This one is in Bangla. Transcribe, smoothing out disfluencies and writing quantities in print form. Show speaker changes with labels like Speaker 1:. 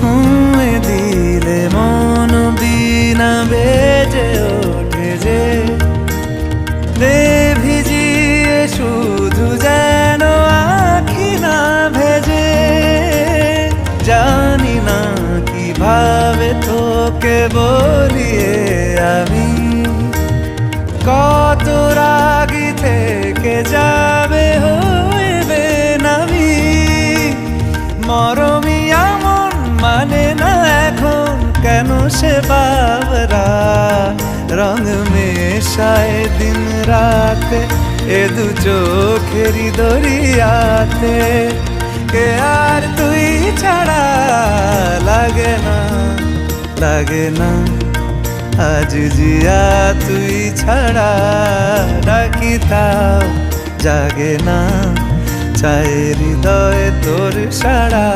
Speaker 1: ছুঁয়ে দিলে মন বিনা বেজে ওঠে যে দে ভিজিয়ে শুধু যেন আখি না ভেজে। জানি না কিভাবে তোকে বলিয়ে আমি কত রাগি থেকে যাবে হইবে নামি। মরমি এমন মানে না এখন কেন সে বাবরা রং মেশায় দিন রাতে এ দু চোখেরই দরিয়াতে। কে আর তুই ছাড়া লাগে না লাগে না আজ জিয়া তুই ছাড়া ডাকি তাও জাগে না চায় হৃদয় তোর সাড়া।